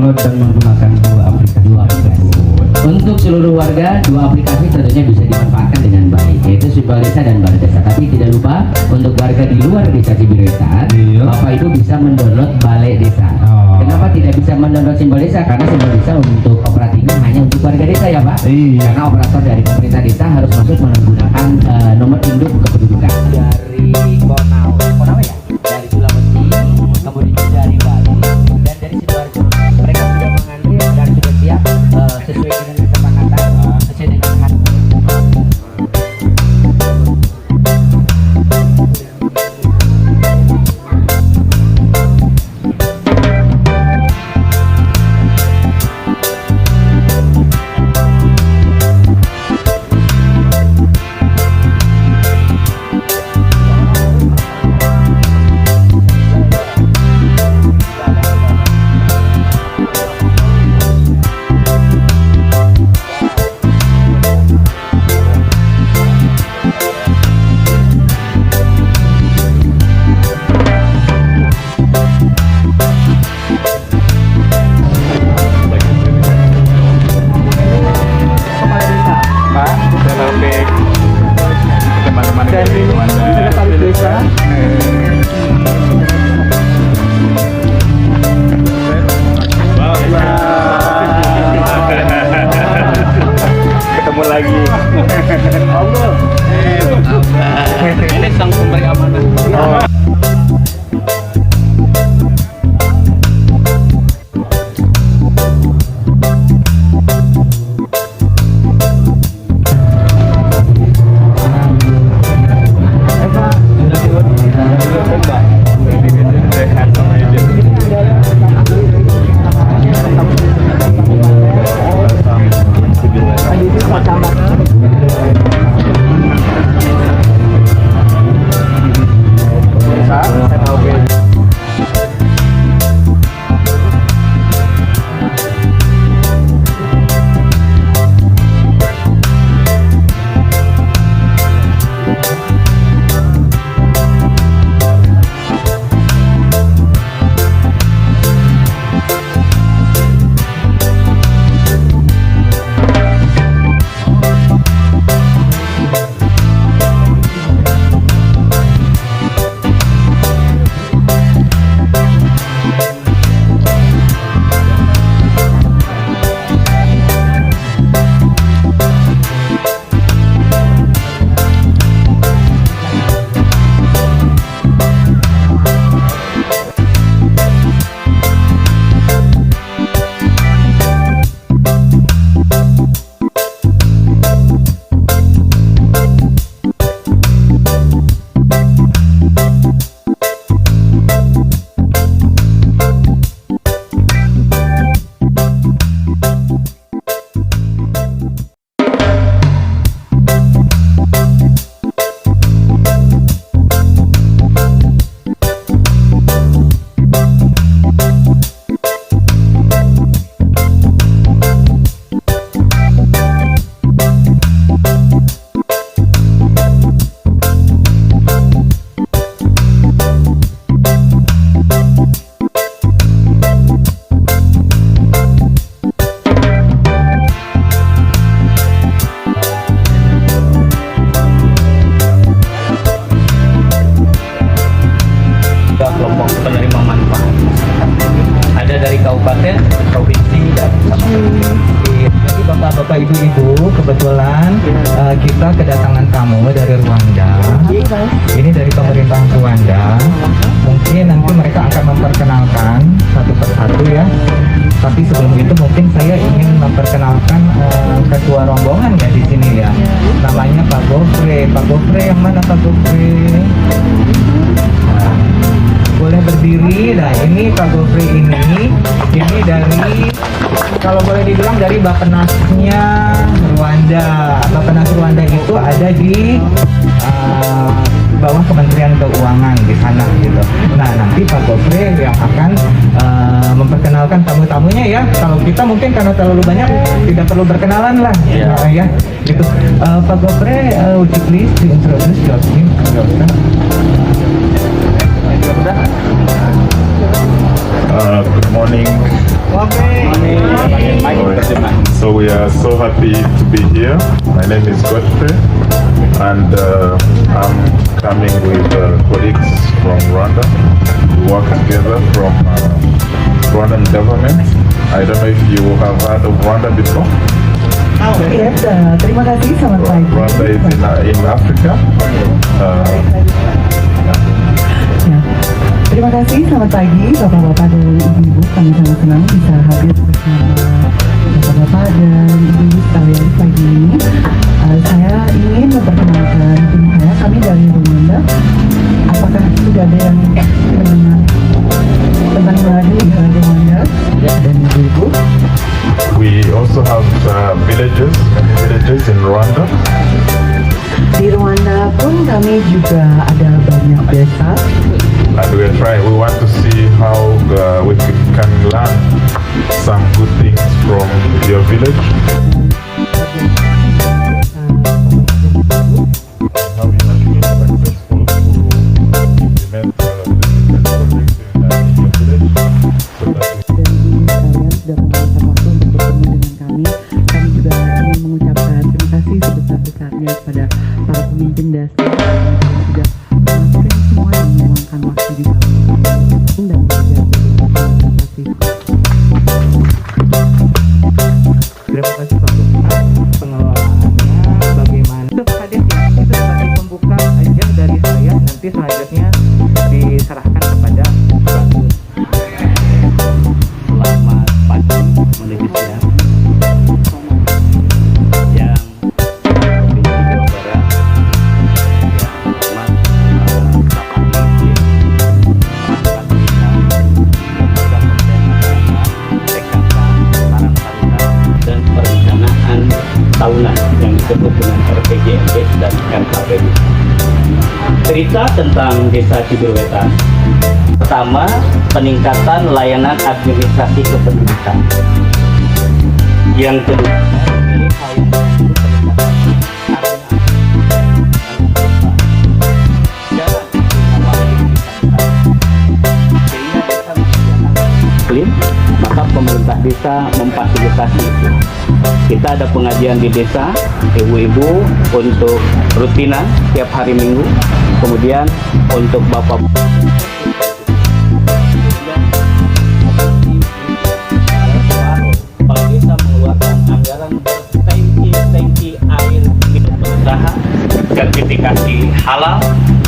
mendownload dan menggunakan dua aplikasi tersebut. Untuk seluruh warga, dua aplikasi tentunya bisa dimanfaatkan dengan baik, yaitu Simbol Desa dan Balai Desa. Tapi tidak lupa untuk warga di luar Desa Cibiretan, Bapak Ibu bisa mendownload Balai Desa. Kenapa tidak bisa mendownload Simbol Desa? Karena Simbol Desa untuk operatifnya hanya untuk warga desa ya Pak. Karena operator dari pemerintah desa harus masuk menggunakan nomor induk kependudukan. Dari Konawe ya, dari Sulawesi, kemudian juga dari Bali dan dari Sidoarjo. Mereka sudah mengantri dan sudah siap sesuai dengan kesepakatan, sesuai dengan harga. Ketemu lagi. Ini sang pemberi amanah. Kelompok penerima manfaat ada dari kabupaten, provinsi dan jadi bapak-bapak, ibu-ibu, kebetulan kita kedatangan tamu dari Rwanda. Ini dari pemerintah Rwanda. Mungkin nanti mereka akan memperkenalkan satu persatu ya. Tapi sebelum itu mungkin saya ingin memperkenalkan ketua rombongan ya di sini ya. Namanya Pak Gofre. Pak Gofre yang mana Pak Gofre? Boleh berdiri. Nah ini Pak Gofre ini dari, kalau boleh dibilang dari Bappenasnya Rwanda. Bappenas Rwanda itu ada di bawah Kementerian Keuangan di sana gitu. Nah nanti Pak Gofre yang akan memperkenalkan tamu-tamunya ya. Kalau kita mungkin karena terlalu banyak tidak perlu berkenalan lah ya. Gitu. Pak Gofre, would you please to introduce your team? Good morning So we are so happy to be here. My name is Godfrey, and I'm coming with colleagues from Rwanda. We work together from Rwandan government. I don't know if you have heard of Rwanda before. Yes, terima kasih, selamat pagi. Rwanda is in Africa. Ya. Terima kasih, selamat pagi Bapak-Bapak dan Ibu-Ibu. Kami sangat senang bisa hadir bersama Bapak-Bapak dan Ibu-Ibu sekalian pagi ini. Saya ingin memperkenalkan tim saya, kami dari Rwanda. Apakah sudah ada yang mendengar tentang Rwanda dan Ibu-Ibu? We also have many villages in Rwanda. Di Rwanda pun kami juga ada banyak desa. And we want to see how we can learn some good things from your village. How you have been successful to implement the different projects in your village. So that we Dan kalian sudah meluangkan waktu untuk bertemu dengan kami. Kami juga ingin mengucapkan terima kasih sebesar-besarnya kepada para pemimpin desa yang sudah melakukan semua yang meluangkan waktu di dalam dan belajar. Terima kasih. Terima kasih Pak Gufran. Pengelolaannya bagaimana? Itu Pak Kades ya, itu sebagai pembuka aja dari saya. Nanti selanjutnya diserahkan kepada Pak Gus. Selamat pagi menuju siang yang Provinsi Jawa Barat yang hormat Kapolri, perangkat desa, lembaga pemerintahan, PKK, Karang Taruna, dan perencanaan tahunan yang disebut dengan RPJMD dan RKPD. Cerita tentang Desa Cibiruetan. Pertama, peningkatan layanan administrasi kependudukan. Yang kedua, ini hal yang disebut peningkatan iklim, maka pemerintah desa memfasilitasi itu. Kita ada pengajian di desa, ibu-ibu untuk rutinan tiap hari Minggu, kemudian untuk bapak kalau desa mengeluarkan anggaran bertangki air milik usaha, sertifikasi halal,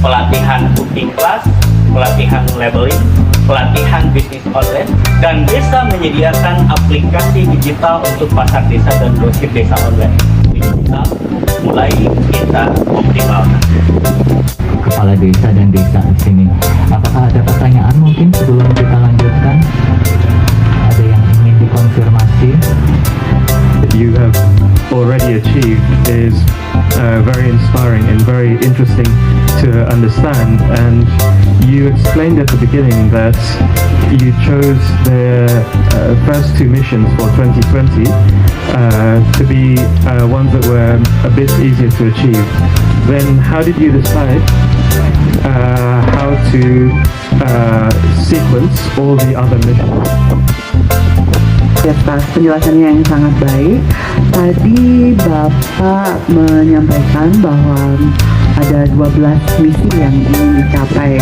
pelatihan cooking class, pelatihan labeling, pelatihan bisnis online, dan desa menyediakan aplikasi digital untuk pasar desa dan brosur desa online. Digital mulai kita optimalkan. Kepala desa dan desa di sini. Apakah ada pertanyaan mungkin sebelum kita lanjutkan? Ada yang ingin dikonfirmasi? That you have already achieved is very inspiring and very interesting to understand. And you explained at the beginning that you chose the first two missions for 2020 to be ones that were a bit easier to achieve. Then how did you decide how to sequence all the other missions? Atas penjelasannya yang sangat baik. Tadi Bapak menyampaikan bahwa ada 12 misi yang ingin dicapai,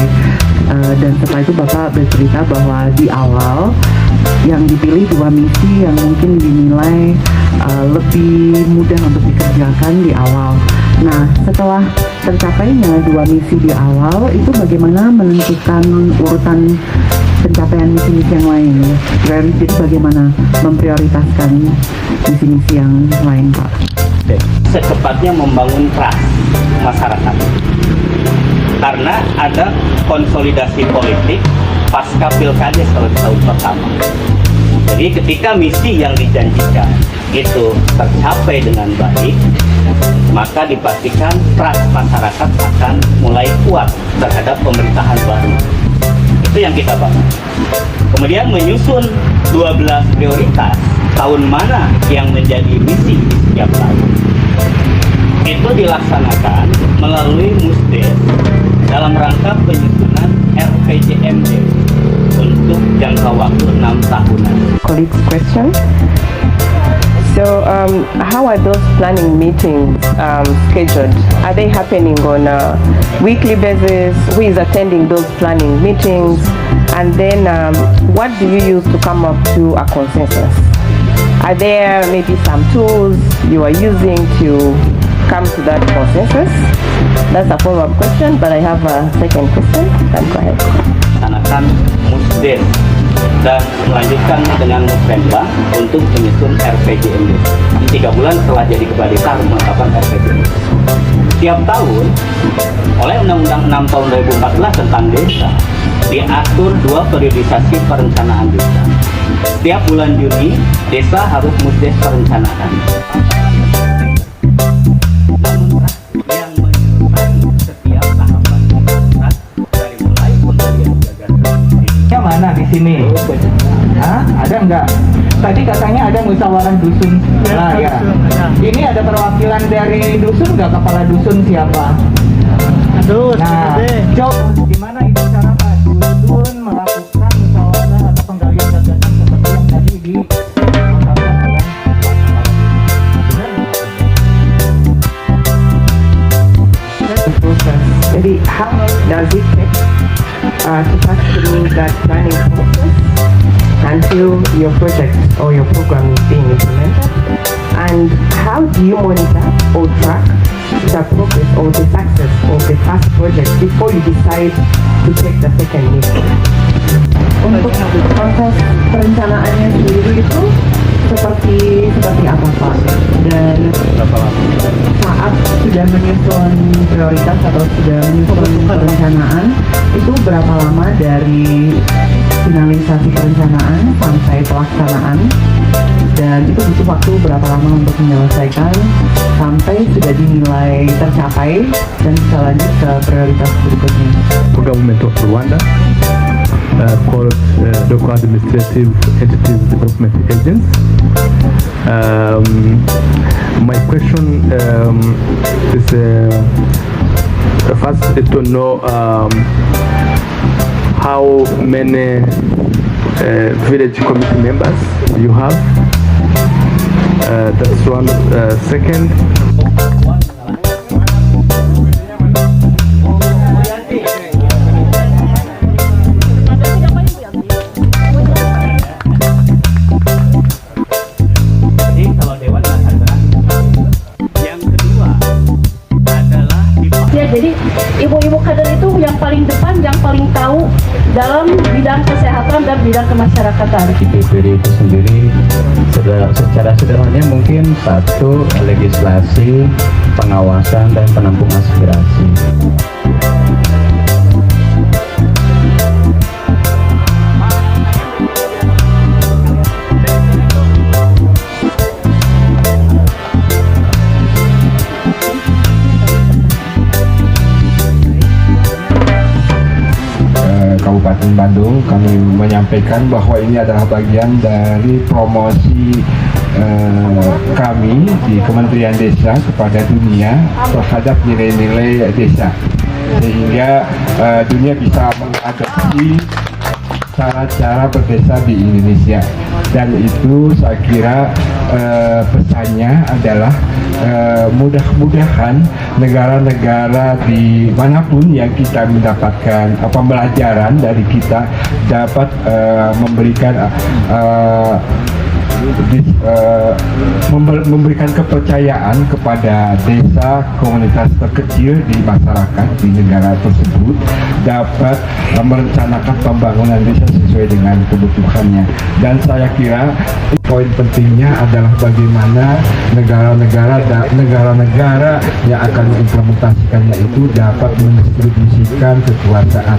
dan setelah itu Bapak bercerita bahwa di awal yang dipilih 2 misi yang mungkin dinilai lebih mudah untuk dikerjakan di awal. Nah, setelah tercapainya 2 misi di awal, itu bagaimana menentukan urutan pencapaian misi-misi yang lain? Dan jadi bagaimana memprioritaskan misi-misi yang lain, Pak? Secepatnya membangun trust masyarakat, karena ada konsolidasi politik pasca pilkades kalau di tahun pertama. Jadi ketika misi yang dijanjikan itu tercapai dengan baik, maka dipastikan trust masyarakat akan mulai kuat terhadap pemerintahan baru. Itu yang kita bangun. Kemudian menyusun 12 prioritas tahun mana yang menjadi misi di setiap tahun. Itu dilaksanakan melalui Musdes dalam rangka penyusunan RPJMD untuk jangka waktu 6 tahunan. Colleagues' question. So, how are those planning meetings scheduled? Are they happening on a weekly basis? Who is attending those planning meetings? And then, what do you use to come up to a consensus? Are there maybe some tools you are using to come to that consensus? That's a follow-up question, but I have a second question. Go ahead. Laksanakan musdes dan melanjutkan dengan musrenbang untuk menyusun RPJMD. 3 bulan setelah jadi kepala desa harus menetapkan RPJMD. Tiap tahun oleh Undang-Undang 6 tahun 2014 tentang desa diatur 2 periodisasi perencanaan desa. Setiap bulan Juni desa harus musdes perencanaan. Namun yang menyertai setiap tahapan dari mulai penggalian gagasan. Yang mana di sini? Hah? Ada enggak? Tadi katanya ada musyawarah dusun. Nah, ya. Ini ada perwakilan dari dusun enggak? Kepala dusun siapa? Nah, coba gimana itu cara Pak Dusun melakukan musyawarah atau penggalian gagasan seperti yang tadi di Process. Jadi, how long does it take to pass through that planning process until your project or your program is being implemented? And how do you monitor or track the progress or the success of the first project before you decide to take the second meeting? Untuk proses perencanaannya sendiri itu seperti apa Pak? Dan saat sudah menyusun prioritas atau sudah menyusun perencanaan itu berapa lama dari finalisasi perencanaan sampai pelaksanaan, dan itu butuh waktu berapa lama untuk menyelesaikan sampai sudah dinilai tercapai dan bisa lanjut ke prioritas berikutnya. Government of Rwanda called Local Administrative Entities Development Agents. My question is first to know how many village committee members you have. That's one. Second, Jadi kalau dewan akan berakhir. Yang kedua adalah Ya, jadi ibu-ibu kader itu yang paling depan, yang paling tahu dalam bidang kesehatan dan bidang kemasyarakatan. Di PPD itu sendiri secara sederhananya mungkin satu, legislasi, pengawasan dan penampung aspirasi. Kabupaten Bandung, kami menyampaikan bahwa ini adalah bagian dari promosi kami di Kementerian Desa kepada dunia terhadap nilai-nilai desa, sehingga dunia bisa mengadopsi cara-cara berdesa di Indonesia. Dan itu saya kira pesannya adalah mudah-mudahan negara-negara di manapun yang kita mendapatkan pembelajaran dari kita dapat memberikan memberikan kepercayaan kepada desa, komunitas terkecil di masyarakat di negara tersebut dapat merencanakan pembangunan desa sesuai dengan kebutuhannya. Dan saya kira poin pentingnya adalah bagaimana negara-negara yang akan mengimplementasikannya itu dapat mendistribusikan kekuasaan,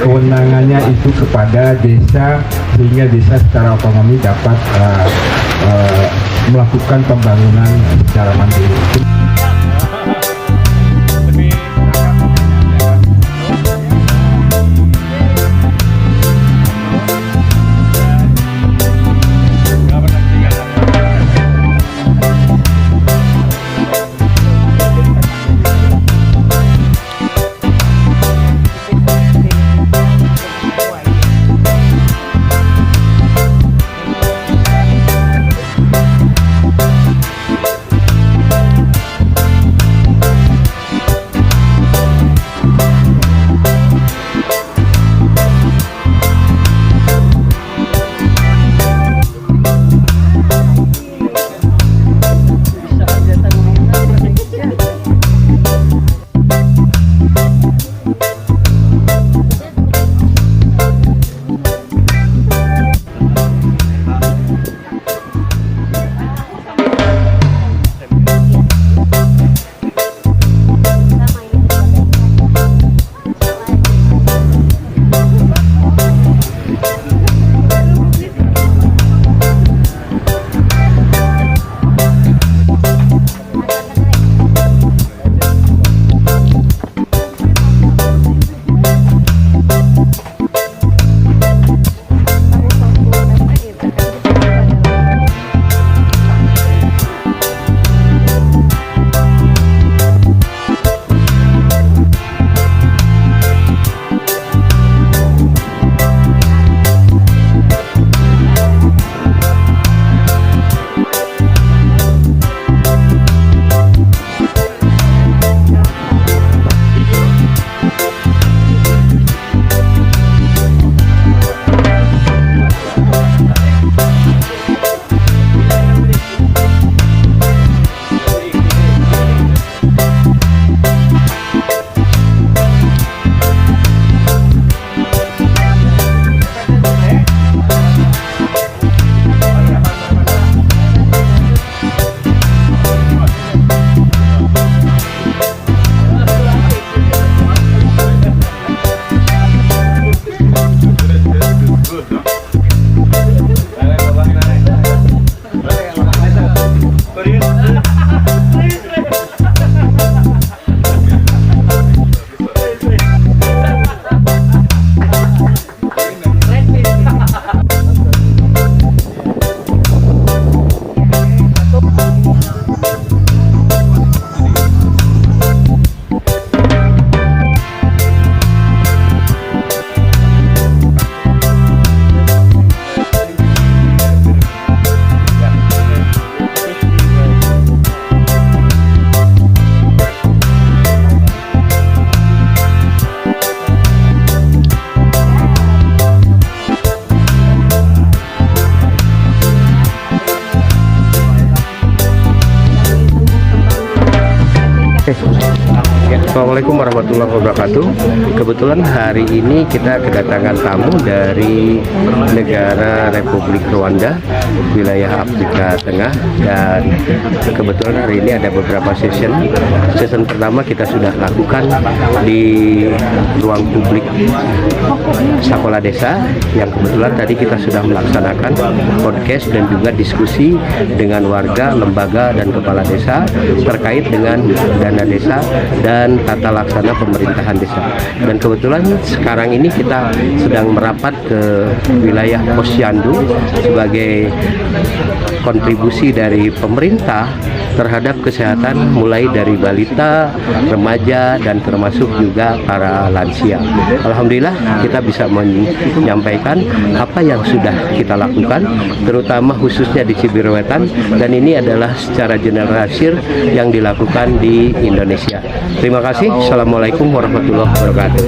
kewenangannya itu kepada desa, sehingga desa secara otonomi dapat melakukan pembangunan secara mandiri. Assalamualaikum warahmatullahi wabarakatuh. Kebetulan hari ini kita kedatangan tamu dari negara Republik Rwanda, wilayah Afrika Tengah, dan kebetulan hari ini ada beberapa session. Session pertama kita sudah lakukan di ruang publik Sekolah Desa, yang kebetulan tadi kita sudah melaksanakan podcast dan juga diskusi dengan warga, lembaga, dan kepala desa terkait dengan dana desa dan tata laksana pemerintahan desa. Dan kebetulan sekarang ini kita sedang merapat ke wilayah Posyandu sebagai kontribusi dari pemerintah terhadap kesehatan mulai dari balita, remaja, dan termasuk juga para lansia. Alhamdulillah kita bisa menyampaikan apa yang sudah kita lakukan, terutama khususnya di Cibiruetan, dan ini adalah secara generalisir yang dilakukan di Indonesia. Terima kasih. Assalamualaikum warahmatullahi wabarakatuh.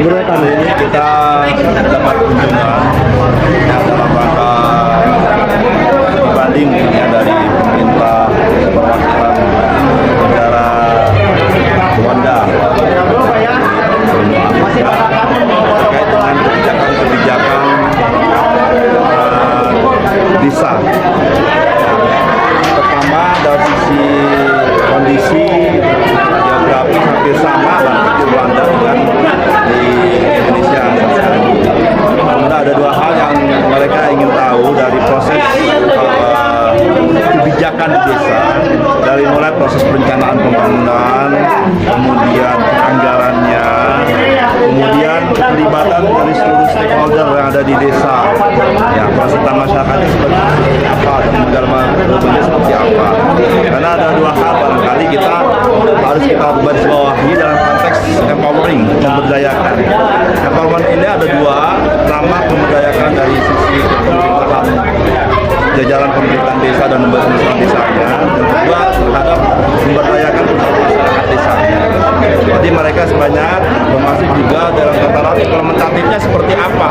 Cibiruetan ini kita dapat kunjungan dalam rangka banding ya dari pemerintah perwakilan negara Rwanda terkait dengan kebijakan desa. Pertama dari sisi kondisi geografis hampir sama lah di Rwanda dengan di Indonesia sekarang ini. Namun ada dua hal yang mereka ingin tahu dari proses kebijakan di desa, dari mulai proses perencanaan pembangunan, kemudian anggarannya, kemudian keterlibatan dari seluruh stakeholder yang ada di desa, ya peserta masyarakatnya seperti apa dan modal-modalnya seperti apa. Karena ada dua hal barangkali kita harus garis bawahi dalam konteks empowering, memberdayakan. Empowerment ini ada dua, pertama memberdayakan dari sisi pemerintahan jajaran pemerintahan desa dan pemerintahan desanya, dan kedua terhadap memberdayakan masyarakat desanya. Jadi mereka sebanyak termasuk juga dalam kata lain implementatifnya seperti apa.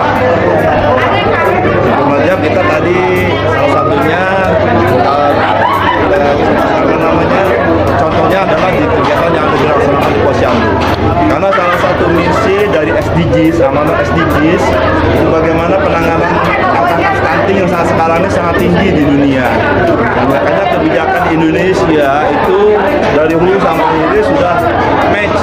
Kemudian kita tadi salah satunya contohnya adalah di kegiatan yang dilaksanakan di Posyandu. Karena salah satu misi dari SDGs, amanat SDGs, itu bagaimana penanganan angka stunting yang saat sekarang ini sangat tinggi di dunia. Dan makanya kebijakan di Indonesia itu dari hulu sampai hilir sudah match